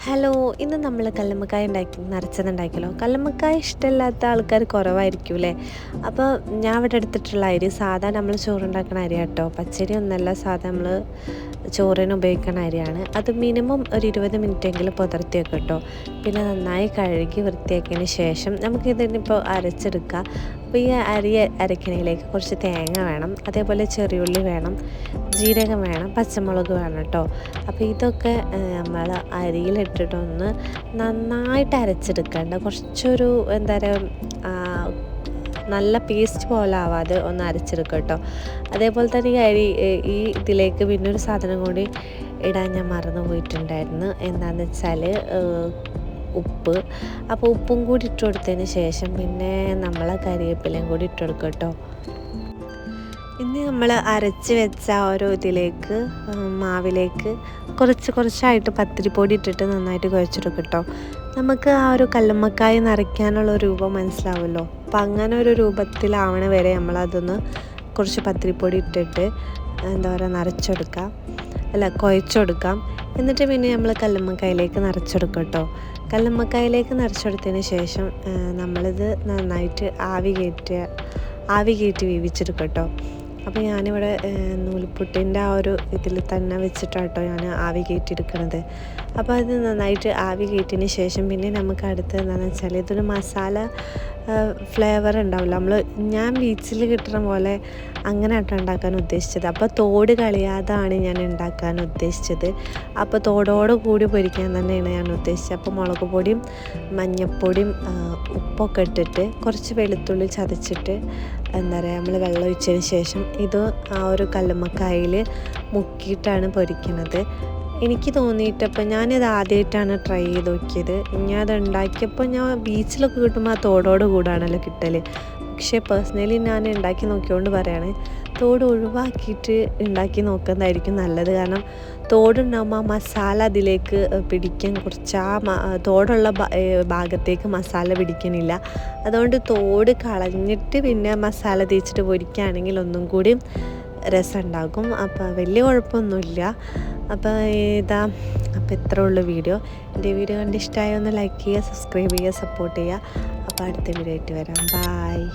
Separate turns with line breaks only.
Hello, ഇന്ന് നമ്മൾ കല്ലുമ്മക്കായ നിറച്ചതുണ്ടാക്കിയല്ലോ. കല്ലുമ്മക്കായ ഇഷ്ടമില്ലാത്ത ആൾക്കാർ കുറവായിരിക്കും അല്ലേ? അപ്പോൾ ഞാൻ ഇവിടെ എടുത്തിട്ടുള്ള അരി സാധാ നമ്മൾ ചോറുണ്ടാക്കുന്ന അരി കേട്ടോ. പച്ചരി ഒന്നല്ല, സാധാ നമ്മൾ ചോറിന് ഉപയോഗിക്കുന്ന അരിയാണ്. അത് മിനിമം ഒരു 20 മിനിറ്റെങ്കിലും പുതിർത്തി വെക്കും കേട്ടോ. പിന്നെ നന്നായി കഴുകി വൃത്തിയാക്കിയതിന് ശേഷം നമുക്കിതിനിപ്പോൾ അരച്ചെടുക്കാം. അപ്പോൾ ഈ അരി അരക്കണയിലേക്ക് കുറച്ച് തേങ്ങ വേണം, അതേപോലെ ചെറിയുള്ളി വേണം, ജീരകം വേണം, പച്ചമുളക് വേണം കേട്ടോ. അപ്പോൾ ഇതൊക്കെ നമ്മൾ അരിയിലിട്ടിട്ടൊന്ന് നന്നായിട്ട് അരച്ചെടുക്കേണ്ട, കുറച്ചൊരു എന്താ പറയുക, നല്ല പേസ്റ്റ് പോലെ ആവാതെ ഒന്ന് അരച്ചെടുക്കുക കേട്ടോ. അതേപോലെ തന്നെ ഈ ഇതിലേക്ക് പിന്നെ ഒരു സാധനം കൂടി ഇടാൻ ഞാൻ മറന്നു പോയിട്ടുണ്ടായിരുന്നു. എന്താണെന്ന് വെച്ചാൽ ഉപ്പ്. അപ്പോൾ ഉപ്പും കൂടി ഇട്ട് കൊടുത്തതിന് ശേഷം പിന്നെ നമ്മൾ കരിവേപ്പിലയും കൂടി ഇട്ട് കൊടുക്കുക കേട്ടോ. ഇനി നമ്മൾ അരച്ച് വെച്ച ഓരോ ഇതിലേക്ക് മാവിലേക്ക് കുറച്ചായിട്ട് പത്തിരിപ്പൊടി ഇട്ടിട്ട് നന്നായിട്ട് കുഴച്ചെടുക്കും കേട്ടോ. നമുക്ക് ആ ഒരു കല്ലുമ്മക്കായ നിറയ്ക്കാനുള്ള രൂപം മനസ്സിലാവുമല്ലോ. അപ്പം അങ്ങനെ ഒരു രൂപത്തിലാവണ വരെ നമ്മളതൊന്ന് കുറച്ച് പത്തിരിപ്പൊടി ഇട്ടിട്ട് എന്താ പറയുക കുഴച്ചെടുക്കാം. എന്നിട്ട് പിന്നെ നമ്മൾ കല്ലുമ്മക്കായയിലേക്ക് നിറച്ചെടുക്കും കേട്ടോ. കല്ലുമ്മക്കായയിലേക്ക് നിറച്ചെടുത്തതിന് ശേഷം നമ്മളിത് നന്നായിട്ട് ആവി കയറ്റി വേവിച്ചെടുക്കും കേട്ടോ. അപ്പോൾ ഞാനിവിടെ നൂൽപുട്ടിൻ്റെ ആ ഒരു ഇതിൽ തന്നെ വെച്ചിട്ടാട്ടോ ഞാൻ ആവി കയറ്റിയെടുക്കുന്നത്. അപ്പോൾ അത് നന്നായിട്ട് ആവി കയറ്റിയതിന് ശേഷം പിന്നെ നമുക്ക് അടുത്ത് എന്താണെന്ന് വെച്ചാൽ ഇതൊരു മസാല ഫ്ലേവർ ഉണ്ടാവില്ല. ഞാൻ ബീച്ചിൽ കിട്ടുന്ന പോലെ അങ്ങനെ ആട്ടോ ഉണ്ടാക്കാൻ ഉദ്ദേശിച്ചത്. അപ്പോൾ തോട് കളയാതാണ് ഞാൻ ഉണ്ടാക്കാൻ ഉദ്ദേശിച്ചത്. അപ്പോൾ തോടോട് കൂടി പൊരിക്കാൻ തന്നെയാണ് ഞാൻ ഉദ്ദേശിച്ചത്. അപ്പോൾ മുളക് പൊടിയും മഞ്ഞൾപ്പൊടിയും ഉപ്പൊക്കെ ഇട്ടിട്ട് കുറച്ച് വെളുത്തുള്ളി ചതച്ചിട്ട് എന്താ പറയുക, നമ്മൾ വെള്ളം ഒഴിച്ചതിന് ശേഷം ഇത് ആ ഒരു കല്ലുമ്മക്കായയിൽ മുക്കിയിട്ടാണ് പൊരിക്കുന്നത്. എനിക്ക് തോന്നിയിട്ടപ്പോൾ ഞാനിത് ആദ്യമായിട്ടാണ് ട്രൈ ചെയ്ത് നോക്കിയത്. ഞാൻ അത് ഉണ്ടാക്കിയപ്പോൾ ഞാൻ ബീച്ചിലൊക്കെ കിട്ടുമ്പോൾ ആ തോടോട് കൂടാണല്ലോ കിട്ടൽ. പക്ഷേ പേഴ്സണലി ഞാൻ ഉണ്ടാക്കി നോക്കിയോണ്ട് പറയാണ്, തോട് ഒഴിവാക്കിയിട്ട് ഉണ്ടാക്കി നോക്കുന്നതായിരിക്കും നല്ലത്. കാരണം തോടുണ്ടാകുമ്പോൾ ആ മസാല അതിലേക്ക് പിടിക്കാൻ കുറച്ച് തോടുള്ള ഭാഗത്തേക്ക് മസാല പിടിക്കണില്ല. അതുകൊണ്ട് തോട് കളഞ്ഞിട്ട് പിന്നെ മസാല തേച്ചിട്ട് പൊരിക്കുകയാണെങ്കിൽ ഒന്നും കൂടി രസമുണ്ടാകും. അപ്പോൾ വലിയ കുഴപ്പമൊന്നുമില്ല. അപ്പോൾ ഇത്രേ ഉള്ളൂ വീഡിയോ. എൻ്റെ വീഡിയോ കണ്ട് ഇഷ്ടമായോ ഒന്ന് ലൈക്ക് ചെയ്യുക, സബ്സ്ക്രൈബ് ചെയ്യുക, സപ്പോർട്ട് ചെയ്യുക. അപ്പോൾ അടുത്ത വീഡിയോ ആയിട്ട് വരാം. ബായ്.